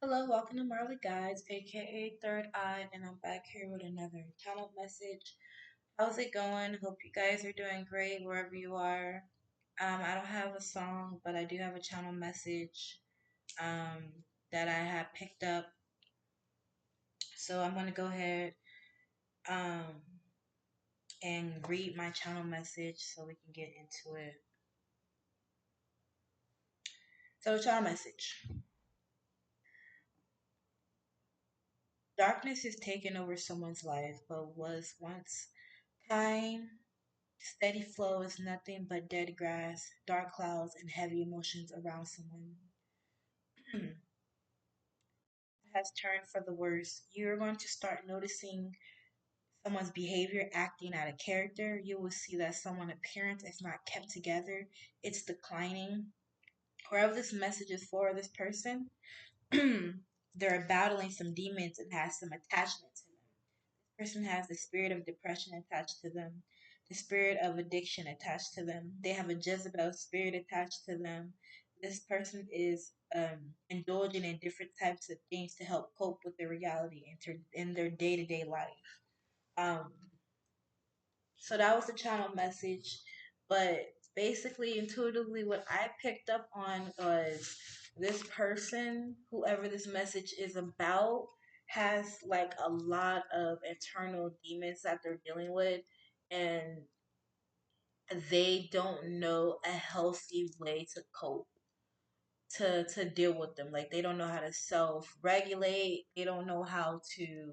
Hello, welcome to Marley Guides, aka Third Eye, and I'm back here with another channel message. How's it going? Hope you guys are doing great wherever you are. I don't have a song, but I do have a channel message um, that I have picked up. So I'm going to go ahead um, and read my channel message so we can get into it. So, channel message. Darkness is taking over someone's life, but was once kind. Steady flow is nothing but dead grass, dark clouds, and heavy emotions around someone. Has turned for the worse. You're going to start noticing someone's behavior acting out of character. You will see that someone's appearance is not kept together, it's declining. Whoever this message is for this person, they're battling some demons and has some attachment to them. Person has the spirit of depression attached to them, the spirit of addiction attached to them. They have a Jezebel spirit attached to them. This person is indulging in different types of things to help cope with their reality in their day to day life. Um, so that was the channel message, but basically, intuitively, what I picked up on was this person, whoever this message is about, has like a lot of internal demons that they're dealing with, and they don't know a healthy way to cope to deal with them. Like they don't know how to self regulate. They don't know how to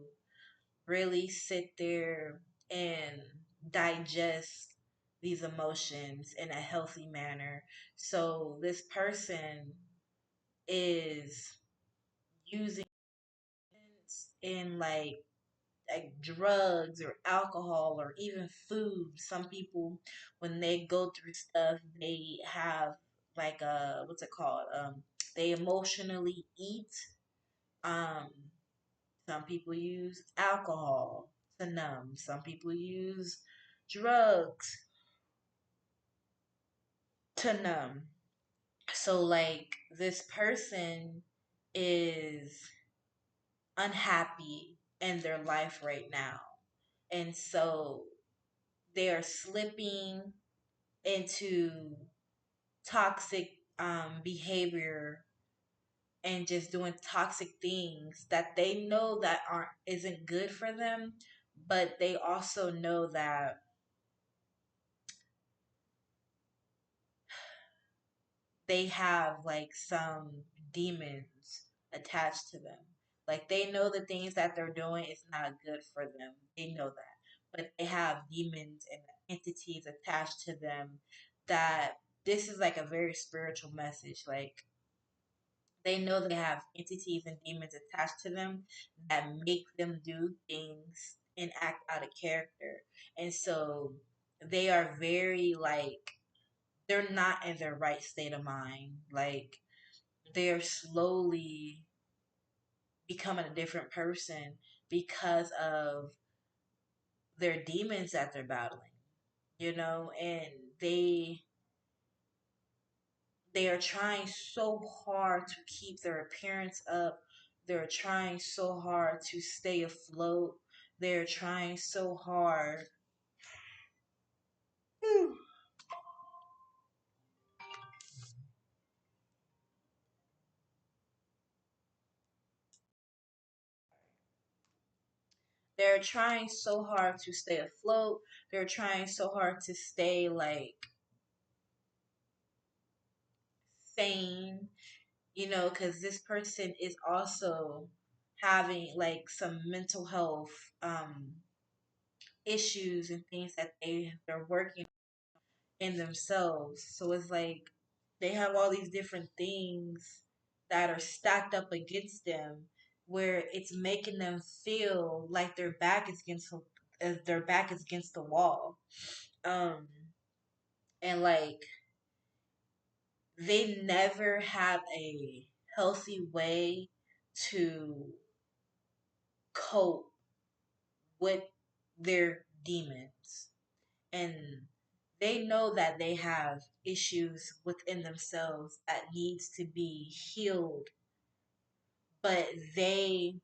really sit there and digest these emotions in a healthy manner. So this person is using in like drugs or alcohol or even food. Some people when they go through stuff they have like a what's it called? They emotionally eat. Um Some people use alcohol to numb. Some people use drugs to numb. So, like, this person is unhappy in their life right now. And so they are slipping into toxic behavior and just doing toxic things that they know that aren't isn't good for them, but they also know that they have like some demons attached to them. Like they know the things that they're doing is not good for them. They know that. But they have demons and entities attached to them that this is like a very spiritual message. Like they know they have entities and demons attached to them that make them do things and act out of character. And so they are very like they're not in their right state of mind. Like they're slowly becoming a different person because of their demons that they're battling, and they they are trying so hard to keep their appearance up. They're trying so hard to stay afloat. They're trying so hard. They're trying so hard to stay afloat. They're trying so hard to stay like sane, because this person is also having like some mental health um, issues and things that they're working in themselves. So it's like they have all these different things that are stacked up against them, where it's making them feel like their back is against the wall, um, and like they never have a healthy way to cope with their demons. And they know that they have issues within themselves that needs to be healed but they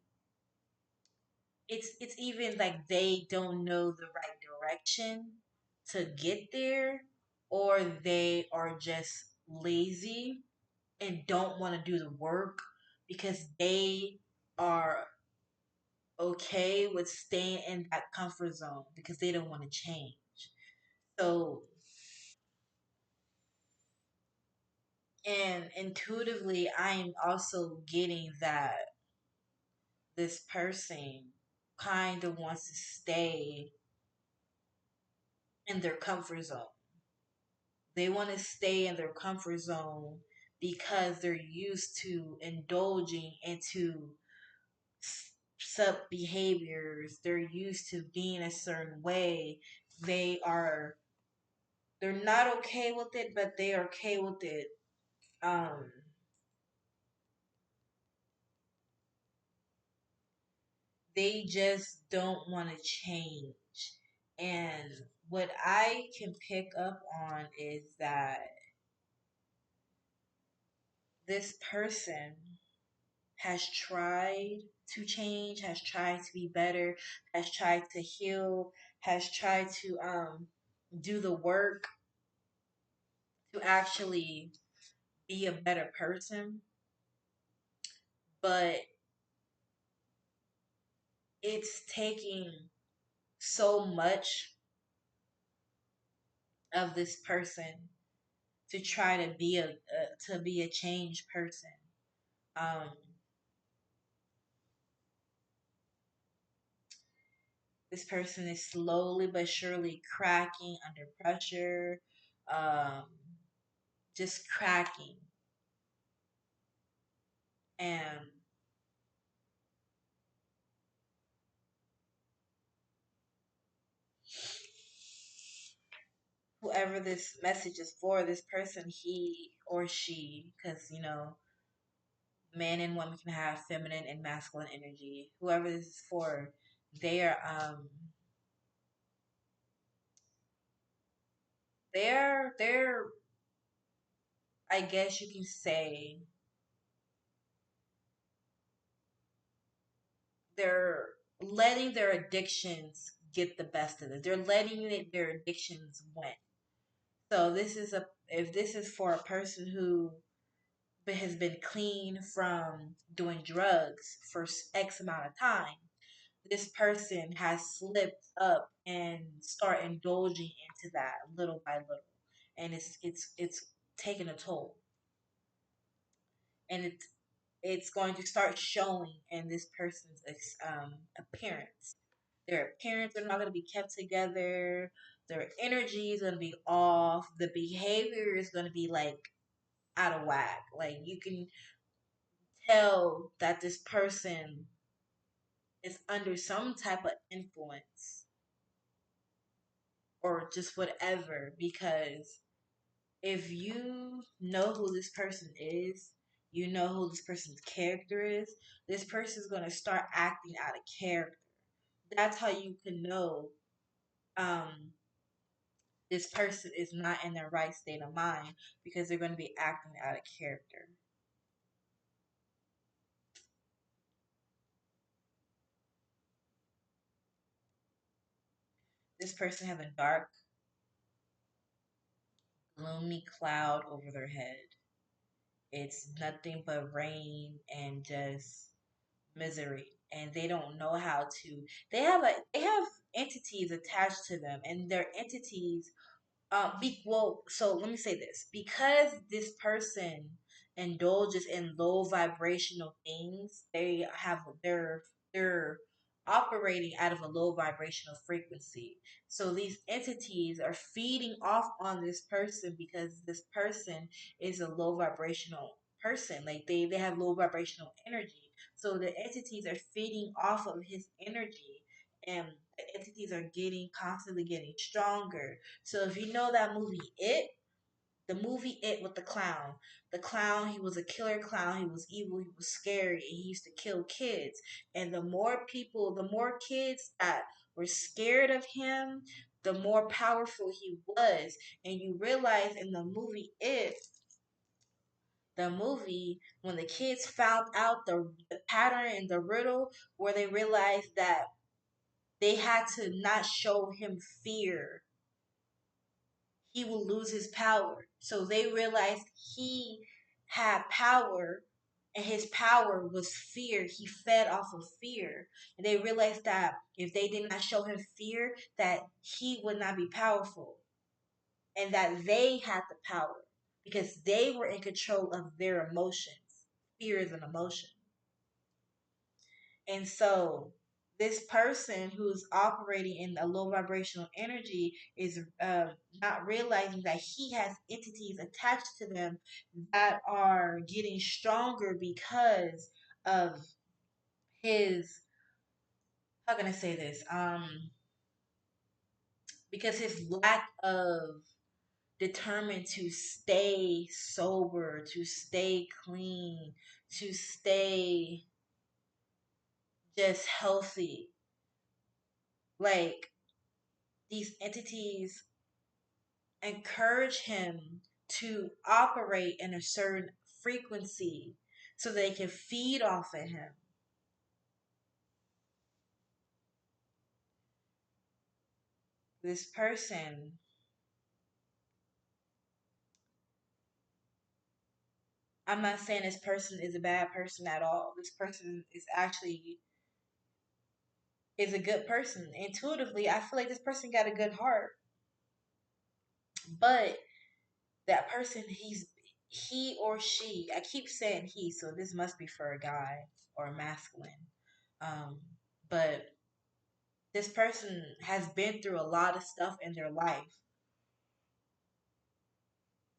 it's even like they don't know the right direction to get there, or they are just lazy and don't want to do the work because they are okay with staying in that comfort zone because they don't want to change. So, and intuitively, I am also getting that this person kind of wants to stay in their comfort zone. They want to stay in their comfort zone because they're used to indulging into sub behaviors. They're used to being a certain way. They are they're not okay with it, but they are okay with it. Um, they just don't want to change. And what I can pick up on is that this person has tried to change, has tried to be better, has tried to heal, has tried to do the work to actually be a better person, but it's taking so much of this person to try to be a changed person. Um, this person is slowly but surely cracking under pressure, um, just cracking, and whoever this message is for, this person, he or she, because men and women can have feminine and masculine energy. Whoever this is for, they are they're I guess you can say they're letting their addictions get the best of it. They're letting their addictions win. So this is a if this is for a person who has been clean from doing drugs for X amount of time, this person has slipped up and start indulging into that little by little, and it's taking a toll, and it's going to start showing in this person's appearance. Their appearance are not going to be kept together. Their energy is going to be off. The behavior is going to be like out of whack. Like you can tell that this person is under some type of influence or just whatever, because if you know who this person is, you know who this person's character is, this person is going to start acting out of character. That's how you can know um, this person is not in their right state of mind, because they're going to be acting out of character. This person has a dark, gloomy cloud over their head. It's nothing but rain and just misery, and they don't know how to they have entities attached to them, and their entities so let me say this: because this person indulges in low vibrational things, they're operating out of a low vibrational frequency. So these entities are feeding off on this person because this person is a low vibrational person. Like they have low vibrational energy. So the entities are feeding off of his energy, and the entities are getting constantly getting stronger. So if you know that movie the movie It with the clown, he was a killer clown, he was evil, he was scary, and he used to kill kids. And the more kids that were scared of him, the more powerful he was. And you realize in the movie It, the movie, when the kids found out the pattern and the riddle, where they realized that they had to not show him fear, he will lose his power. So they realized he had power, and his power was fear. He fed off of fear. And they realized that if they did not show him fear, that he would not be powerful. And that they had the power because they were in control of their emotions. Fear is an emotion. And so this person who's operating in a low vibrational energy is not realizing that he has entities attached to them that are getting stronger because of his, how can I say this? Because his lack of determined to stay sober, to stay clean, to stay just healthy. Like, these entities encourage him to operate in a certain frequency so they can feed off of him. This person, I'm not saying this person is a bad person at all. This person is actually is a good person. Intuitively, I feel like this person got a good heart. But that person, he or she, I keep saying he, so this must be for a guy or a masculine. Um, but this person has been through a lot of stuff in their life.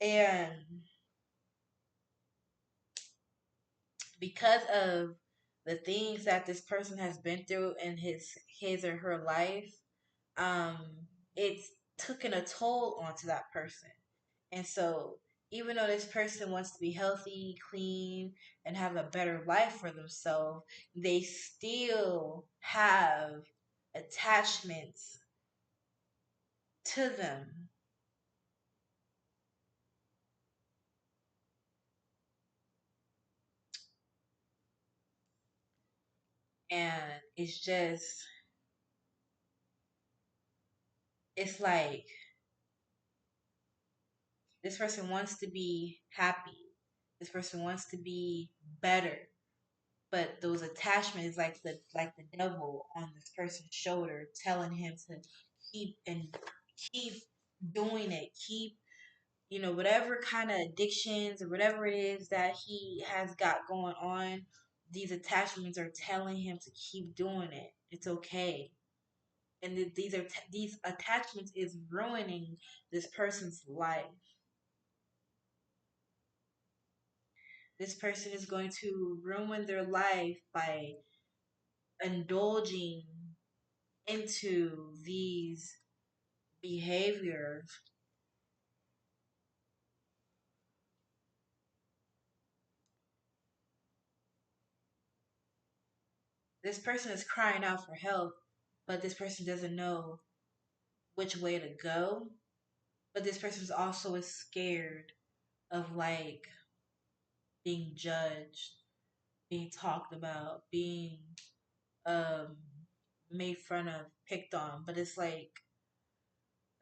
And because of the things that this person has been through in his or her life, um, it's taken a toll onto that person. And so even though this person wants to be healthy, clean, and have a better life for themselves, they still have attachments to them. And it's like this person wants to be happy. This person wants to be better. But those attachments is like the devil on this person's shoulder telling him to keep and keep doing it. Keep, whatever kind of addictions or whatever it is that he has got going on, these attachments are telling him to keep doing it. It's okay. And these attachments is ruining this person's life. This person is going to ruin their life by indulging into these behaviors. This person is crying out for help, but this person doesn't know which way to go. But this person also is scared of like being judged, being talked about, being um made fun of, picked on. But it's like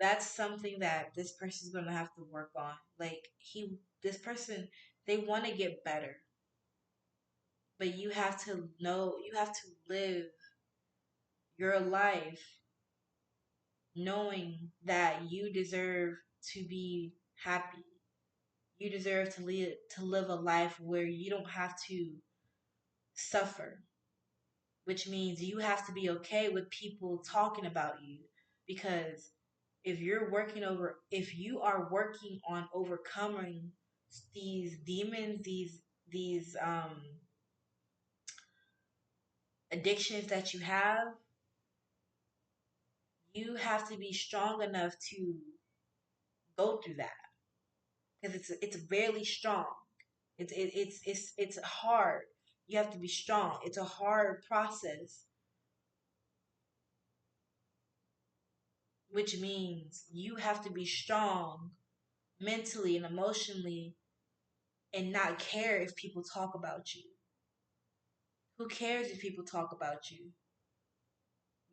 that's something that this person's gonna have to work on. Like this person, they want to get better, but you have to live your life knowing that you deserve to be happy. You deserve to live a life where you don't have to suffer, which means you have to be okay with people talking about you because if you are working on overcoming these demons, these addictions that you have to be strong enough to go through that because it's barely strong. It's hard. You have to be strong. It's a hard process, which means you have to be strong mentally and emotionally and not care if people talk about you. Who cares if people talk about you?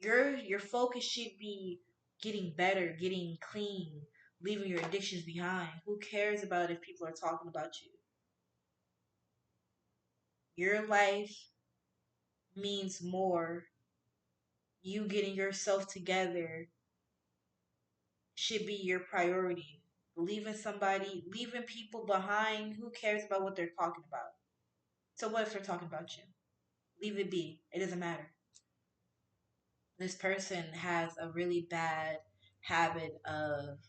Your focus should be getting better, getting clean, leaving your addictions behind. Who cares about if people are talking about you? Your life means more. You getting yourself together should be your priority. Leaving somebody, leaving people behind, who cares about what they're talking about? So what if they're talking about you? Leave it be. It doesn't matter. This person has a really bad habit of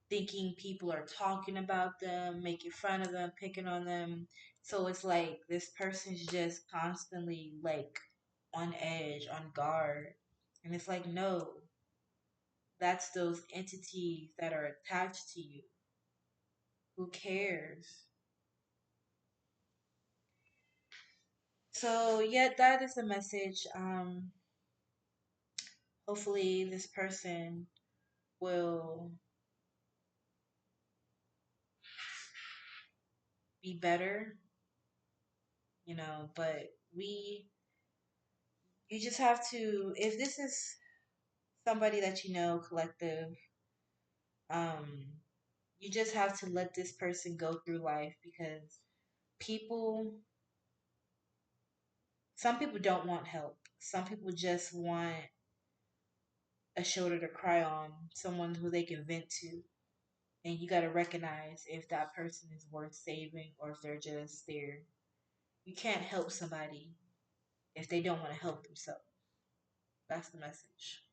thinking people are talking about them, making fun of them, picking on them. So it's like this person's just constantly like on edge, on guard. And it's like, no, that's those entities that are attached to you. Who cares? So, yeah, that is the message. Hopefully, this person will be better, but you just have to, if this is somebody that you know, collective, um, you just have to let this person go through life because people, some people don't want help. Some people just want a shoulder to cry on, someone who they can vent to. And you got to recognize if that person is worth saving or if they're just there. You can't help somebody if they don't want to help themselves. That's the message.